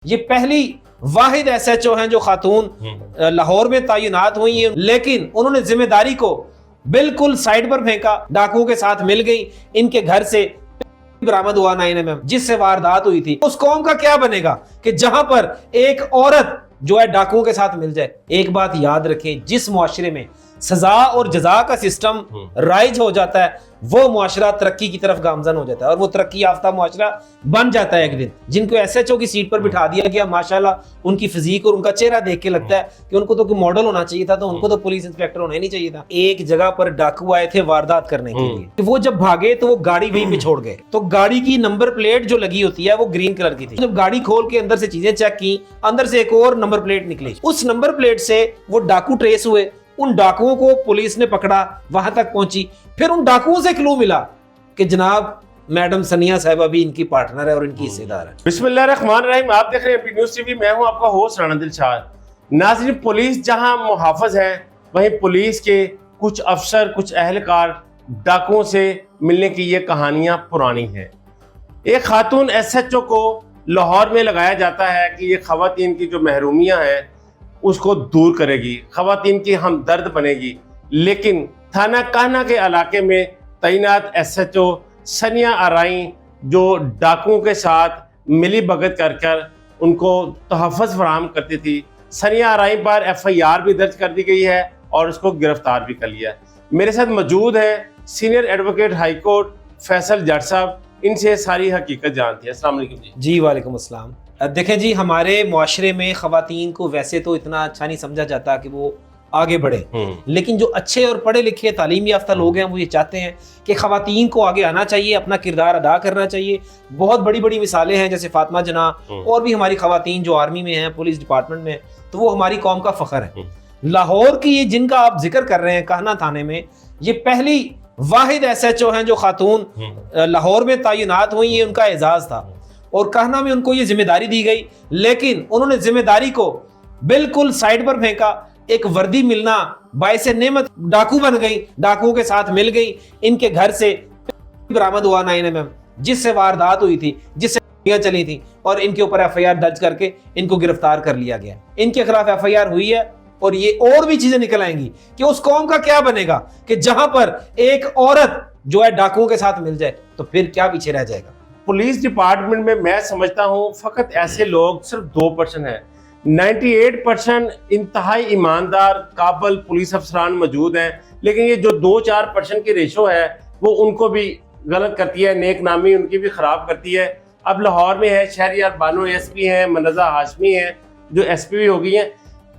ये पहली वाहिद एसएचओ हैं जो खातून लाहौर में तैनात हुई हैं, लेकिन उन्होंने जिम्मेदारी को बिल्कुल साइड पर फेंका। डाकुओं के साथ मिल गई, इनके घर से बरामद हुआ 9mm जिससे वारदात हुई थी। उस कौम का क्या बनेगा कि जहां पर एक औरत जो है डाकुओं के साथ मिल जाए। एक बात याद रखें, जिस मुआशरे में सजा और जजा का सिस्टम राइज हो जाता है वो मुआशरा तरक्की की तरफ गामजन हो जाता है और वो तरक्की याफ्ता मुआशरा बन जाता है एक दिन। जिनको एसएचओ की सीट पर बिठा दिया गया, माशाल्लाह उनकी फिजिक और उनका चेहरा देख के लगता है कि उनको तो कोई मॉडल होना चाहिए था, तो उनको तो पुलिस इंस्पेक्टर होना ही नहीं चाहिए था। एक जगह पर डाकू आए थे वारदात करने के लिए, तो वो जब भागे तो वो गाड़ी वहीं पे छोड़ गए। तो गाड़ी की नंबर प्लेट जो लगी होती है वो ग्रीन कलर की थी। जब गाड़ी खोल के अंदर से चीजें चेक की, अंदर से एक और नंबर प्लेट निकली। उस नंबर प्लेट से वो डाकू ट्रेस हुए, उन डाकुओं को पुलिस ने पकड़ा, वहां तक पहुंची। फिर उन डाकुओं से क्लू मिला कि जनाब मैडम सनिया साहिबा भी इनकी पार्टनर है और इनकी हिस्सेदार है। बिस्मिल्लाहिर्रहमानिर्रहीम। आप देख रहे हैं न्यूज़ टीवी, मैं हूं आपका होस्ट राना दिलशाद। नाज़रीन, पुलिस जहां मुहाफ़िज़ है, वहीं पुलिस के कुछ अफसर, कुछ अहलकार डाकुओं से मिलने की ये कहानियां पुरानी हैं। एक खातून एसएचओ को लाहौर में लगाया जाता है कि ये खवातीन की जो महरूमियां हैं उसको दूर करेगी, खवातीन की हमदर्द बनेगी। लेकिन थाना कान्हा के इलाके में तैनात एसएचओ सनिया आराई जो डाकुओं के साथ मिली भगत कर कर उनको तहफ़्फ़ुज़ फराहम करती थी, सनिया आराई पर एफआईआर भी दर्ज कर दी गई है और उसको गिरफ्तार भी कर लिया। मेरे साथ मौजूद है senior advocate high court Faisal Jat साहब, इनसे सारी हकीकत जानती है। अस्सलाम वालेकुम जी। जी वालेकुम अस्सलाम। देखें जी, हमारे मुआशरे में खवातीन को वैसे तो इतना अच्छा नहीं समझा जाता कि वो आगे बढ़े, लेकिन जो अच्छे और पढ़े लिखे तालीम याफ्ता लोग हैं वो ये चाहते हैं कि खवातीन को आगे आना चाहिए, अपना किरदार अदा करना चाहिए। बहुत बड़ी बड़ी मिसालें हैं, जैसे फातिमा जना और भी हमारी खवातीन जो आर्मी में हैं, पुलिस डिपार्टमेंट में, तो वो हमारी कौम का फख्र है। लाहौर की ये जिनका आप जिक्र कर रहे हैं कान्हा थाने में, ये पहली वाहिद एसएचओ हैं जो खातून लाहौर में तैनात हुई हैं, उनका एजाज था और कान्हा में उनको ये जिम्मेदारी दी गई, लेकिन उन्होंने जिम्मेदारी को बिल्कुल साइड पर फेंका। एक वर्दी मिलना बाइसे नेमत, डाकू बन गई, डाकुओं के साथ मिल गई, इनके घर से बरामद हुआ 9mm जिससे वारदात हुई थी, जिससे चली थी और इनके ऊपर एफआईआर दर्ज करके इनको गिरफ्तार कर लिया गया। इनके खिलाफ एफआईआर हुई है और ये और भी चीजें निकल आएंगी कि उस कौम का क्या बनेगा कि जहां पर एक औरत जो है डाकुओं के साथ मिल जाए, तो फिर क्या पीछे रह जाएगा। पुलिस डिपार्टमेंट में मैं समझता हूँ फकत ऐसे लोग सिर्फ 2% हैं। 98% इंतहाई ईमानदार काबल पुलिस अफसरान मौजूद हैं, लेकिन ये जो 2-4% की रेशो है वो उनको भी गलत करती है, नेक नामी उनकी भी ख़राब करती है। अब लाहौर में है शहरियार बानो एसपी हैं, मनजा हाशमी हैं जो एसपी भी हो गई हैं।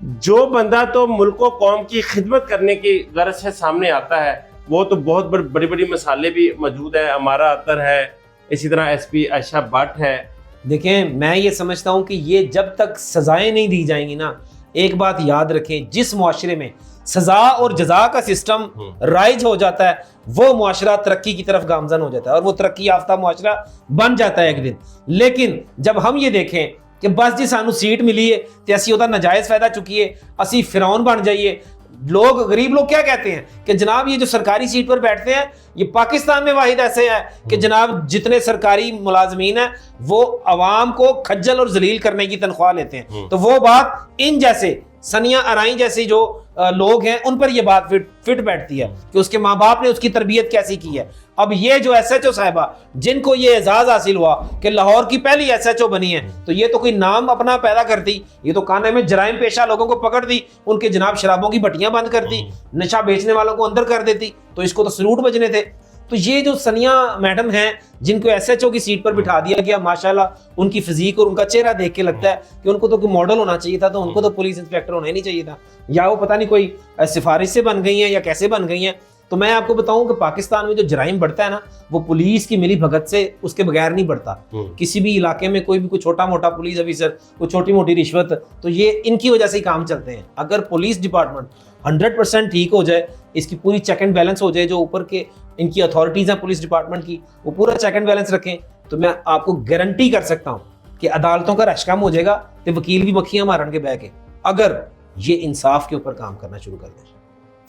जो बंदा तो मुल्क व कौम की खिदमत करने की गरज से सामने आता है वो तो बहुत बड़ी बड़ी मिसालें भी मौजूद है। अमारा अतर है, इसी तरह एसपी आयशा भट्ट है। देखें, मैं ये समझता हूं कि ये जब तक सजाएं नहीं दी जाएंगी ना, एक बात याद रखें, जिस मुआशरे में सजा और जजा का सिस्टम राइज हो जाता है वो मुआशरा तरक्की की तरफ गामजन हो जाता है और वो तरक्की याफ्ता मुआशरा बन जाता है एक दिन। लेकिन जब हम ये देखें कि बस जी सानू सीट मिली है तो असी ओदा नाजायज फायदा चुकीए, असी फिरौन बन जाइए। लोग, गरीब लोग क्या कहते हैं कि जनाब ये जो सरकारी सीट पर बैठते हैं ये पाकिस्तान में वाहिद ऐसे है कि जनाब जितने सरकारी मुलाजमीन हैं वो अवाम को खज्जल और जलील करने की तनख्वाह लेते हैं। तो वो बात इन जैसे सनिया आराई जैसी जो लोग हैं उन पर ये बात फिट बैठती है कि उसके माँ बाप ने उसकी तरबियत कैसी की है। अब ये जो एसएचओ साहिबा जिनको ये एजाज हासिल हुआ कि लाहौर की पहली एसएचओ बनी है, तो ये तो कोई नाम अपना पैदा करती, ये तो कान्हा में जराइम पेशा लोगों को पकड़ दी, उनके जनाब शराबों की भट्टियां बंद कर दी, नशा बेचने वालों को अंदर कर देती, तो इसको तो सलूट बजने थे। तो ये जो सनिया मैडम हैं जिनको एसएचओ की सीट पर बिठा दिया गया, माशाल्लाह उनकी फिजिक और उनका चेहरा देख के लगता है कि उनको तो कोई मॉडल होना चाहिए था, तो उनको तो पुलिस इंस्पेक्टर होना ही नहीं चाहिए था, या वो पता नहीं कोई सिफारिश से बन गई हैं या कैसे बन गई हैं। तो मैं आपको बताऊं कि पाकिस्तान में जो जराइम बढ़ता है ना, वो पुलिस की मिली भगत से उसके बगैर नहीं बढ़ता। किसी भी इलाके में कोई भी कोई छोटा मोटा पुलिस ऑफिसर, कोई छोटी मोटी रिश्वत, तो ये इनकी वजह से ही काम चलते हैं। अगर पुलिस डिपार्टमेंट 100% ठीक हो जाए, इसकी पूरी चेक एंड बैलेंस हो जाए, जो ऊपर के इनकी अथॉरिटीज हैं पुलिस डिपार्टमेंट की, वो पूरा चेक एंड बैलेंस रखें, तो मैं आपको गारंटी कर सकता हूँ कि अदालतों का रश कम हो जाएगा, तो वकील भी मक्खियां मारन के बह के, अगर ये इंसाफ के ऊपर काम करना शुरू कर दें।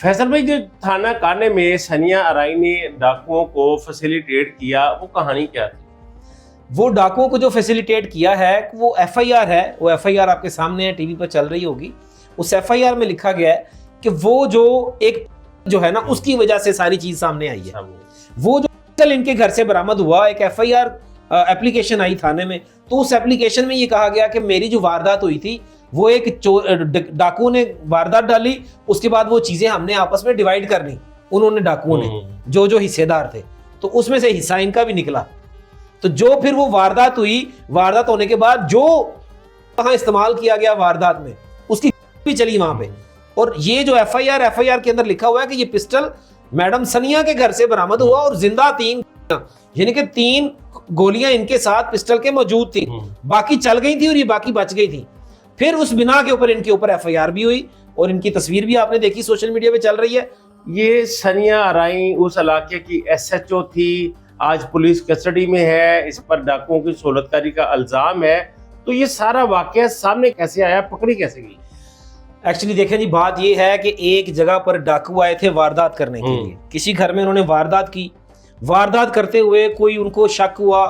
फैसल भाई, जो थाना कान्हे में सनिया आराई ने डाकुओं को फैसिलिटेट किया, वो कहानी क्या थी? वो डाकुओं को जो फैसिलिटेट किया है वो एफआईआर है, वो एफआईआर आपके सामने है, टीवी पर चल रही होगी। उस एफआईआर में लिखा गया है कि वो जो एक जो है ना उसकी वजह से सारी चीज सामने आई है। वो जो पिस्टल इनके घर से बरामद हुआ, एक एफआईआर एप्लीकेशन आई थाने में, तो उस एप्लीकेशन में ये कहा गया कि मेरी जो वारदात हुई थी वो एक डाकुओं ने वारदात डाली, उसके बाद वो चीजें हमने आपस में डिवाइड करनी, उन्होंने डाकुओं ने जो जो हिस्सेदार थे, तो उसमें से हिस्सा इनका भी निकला। तो जो फिर वो वारदात हुई, वारदात होने के बाद जो वहां इस्तेमाल किया गया वारदात में उसकी भी चली वहां पे। और ये जो एफआईआर के अंदर लिखा हुआ है कि ये पिस्टल मैडम सनिया के घर से बरामद हुआ और जिंदा 3, यानी कि 3 गोलियां इनके साथ पिस्टल के मौजूद थी, बाकी चल गई थी और ये बाकी बच गई थी। फिर उस बिना के ऊपर इनके ऊपर एफआईआर भी हुई और इनकी तस्वीर भी आपने देखी, सोशल मीडिया पे चल रही है। ये सनिया अराई उस इलाके की एसएचओ थी, आज पुलिस कस्टडी में है, इस पर डाकुओं की सोलतकारी का इल्जाम है। तो ये सारा वाकया सामने कैसे आया, पकड़ी कैसे गई? एक्चुअली देखें जी, बात ये है कि एक जगह पर डाकू आए थे वारदात करने के लिए, किसी घर में उन्होंने वारदात की। वारदात करते हुए कोई उनको शक हुआ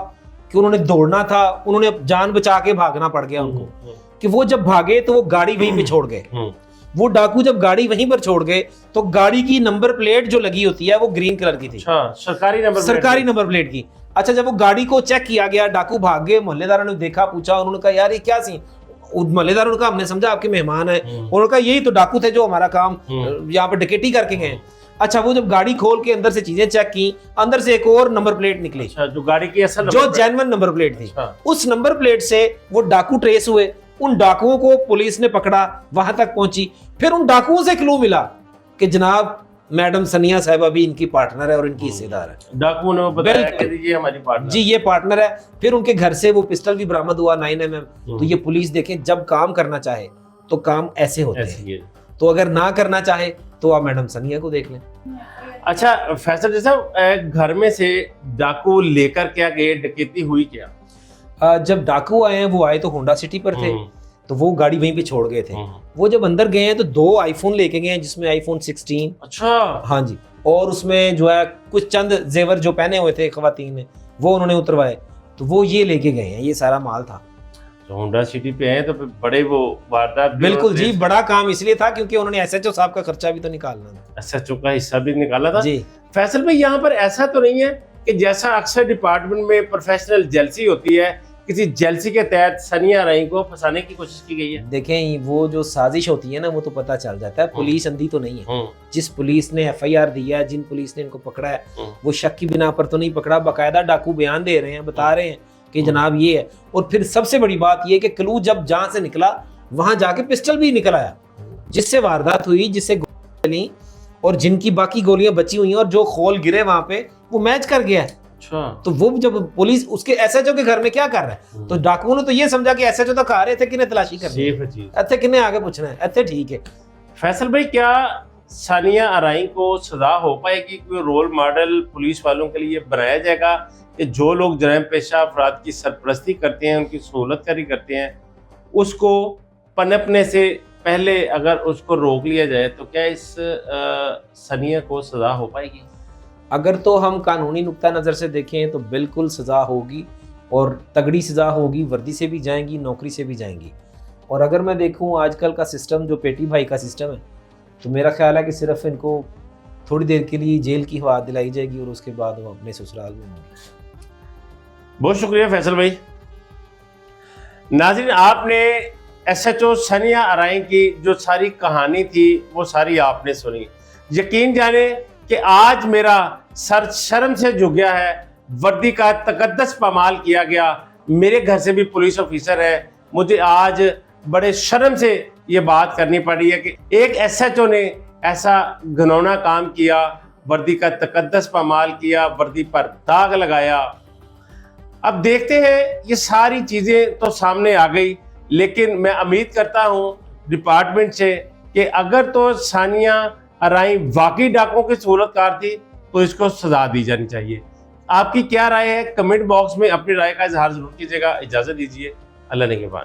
कि उन्होंने दौड़ना था, उन्होंने जान बचा के भागना पड़ गया उनको, कि वो जब भागे तो वो गाड़ी वहीं पे छोड़ गए। वो डाकू जब गाड़ी वहीं पर छोड़ गए तो गाड़ी की नंबर प्लेट जो लगी होती है वो ग्रीन कलर की थी, सरकारी नंबर प्लेट की। अच्छा, जब वो गाड़ी को चेक किया गया, डाकू भाग गए, मोहल्लेदारों ने देखा, पूछा, उन्होंने कहा यार ये क्या सी, मोहल्लेदारों का हमने समझा आपके मेहमान है, उन्होंने कहा यही तो डाकू थे जो हमारा काम यहाँ पर डकैती करके गए। अच्छा, वो जब गाड़ी खोल के अंदर से चीजें चेक की, अंदर से एक और नंबर प्लेट निकली, जो गाड़ी की असल जो जेन्युइन नंबर प्लेट थी। उस नंबर प्लेट से वो डाकू ट्रेस हुए, उन डाकुओं को पुलिस ने पकड़ा, वहां तक पहुंची। फिर उन डाकुओं से क्लू मिला कि जनाब मैडम सनिया साहिबा भी इनकी पार्टनर है और इनकी हिस्सेदार है। डाकुओं ने बताया कि ये हमारी पार्टनर जी, ये पार्टनर है। फिर उनके घर से वो पिस्टल भी बरामद हुआ 9mm। तो ये पुलिस देखें, जब काम करना चाहे तो काम ऐसे होते हैं, तो अगर ना करना चाहे तो आप मैडम सनिया को देख लें। अच्छा फैसल साहब, घर में से डाकू लेकर क्या गए, डकैती हुई क्या? जब डाकू आए हैं, वो आए तो होंडा सिटी पर थे, तो वो गाड़ी वहीं पे छोड़ गए थे। वो जब अंदर गए हैं तो 2 आईफोन लेके गए हैं, जिसमें आईफोन 16। अच्छा, हाँ जी, और उसमें जो है कुछ चंद जेवर जो पहने हुए थे खवातीन ने, वो उन्होंने उतरवाए, तो वो ये लेके गए हैं, ये सारा माल था। तो होंडा सिटी पे आए तो फिर बड़े वो वारदात। बिल्कुल जी, बड़ा काम इसलिए था क्योंकि उन्होंने एसएचओ साहब का खर्चा भी तो निकालना था, एसएचओ का हिस्सा भी निकाला था जी। फैसल भाई, यहाँ पर ऐसा तो नहीं है कि जैसा अक्सर डिपार्टमेंट में प्रोफेशनल जेलसी होती है, किसी जेलसी के तहत सनिया अराई को फंसाने की कोशिश की गई है? देखें, वो जो साजिश होती है ना, वो तो पता चल जाता है। पुलिस अंधी तो नहीं है। जिस पुलिस ने एफआईआर दिया है, जिन पुलिस ने इनको पकड़ा है, वो शक की बिना पर तो नहीं पकड़ा, बाकायदा डाकू बयान दे रहे हैं, बता रहे हैं कि जनाब ये है। और फिर सबसे बड़ी बात ये कि क्लू जब जहां से निकला वहां जाके पिस्टल भी निकल आया, जिससे वारदात हुई, जिससे गोली और जिनकी बाकी गोलियां बची हुई हैं और जो खोल गिरे वहां पे, वो मैच कर गया है। तो वो जब पुलिस उसके एसएचओ के घर में क्या कर रहा है, तो डाकुओं ने तो ये समझा कि एसएचओ तो खा रहे थे, किन्हें तलाशी करनी है, इतने किन्हें आगे पूछना है, इतने ठीक है। फैसल भाई, क्या सानिया अराई को सजा हो पाएगी? कोई रोल मॉडल पुलिस वालों के लिए बनाया जाएगा कि जो लोग जराइम पेशा अफराद की सरपरस्ती करते हैं, उनकी सहूलतकारी करते हैं, उसको पनपने से पहले अगर उसको रोक लिया जाए तो क्या इस सनिया को सजा हो पाएगी? अगर तो हम कानूनी नुक्ता नज़र से देखें तो बिल्कुल सज़ा होगी, और तगड़ी सज़ा होगी, वर्दी से भी जाएंगी, नौकरी से भी जाएंगी। और अगर मैं देखूं आजकल का सिस्टम जो पेटी भाई का सिस्टम है, तो मेरा ख्याल है कि सिर्फ इनको थोड़ी देर के लिए जेल की हवा दिलाई जाएगी और उसके बाद वो अपने ससुराल में होंगे। बहुत शुक्रिया फैसल भाई। नाज़रीन, आपने एसएचओ सनिया अराई की जो सारी कहानी थी वो सारी आपने सुनी। यकीन जाने कि आज मेरा सर शर्म से झुक गया है, वर्दी का तकद्दस पामाल किया गया। मेरे घर से भी पुलिस ऑफिसर है, मुझे आज बड़े शर्म से ये बात करनी पड़ी है कि एक एसएचओ ने ऐसा घिनौना काम किया, वर्दी का तकद्दस पामाल किया, वर्दी पर दाग लगाया। अब देखते हैं, ये सारी चीज़ें तो सामने आ गई, लेकिन मैं उम्मीद करता हूँ डिपार्टमेंट से कि अगर तो सानिया अराई वाकई डाकुओं की सहूलतकार थी तो इसको सजा दी जानी चाहिए। आपकी क्या राय है? कमेंट बॉक्स में अपनी राय का इजहार जरूर कीजिएगा। इजाज़त दीजिए, अल्लाह ने के बाद।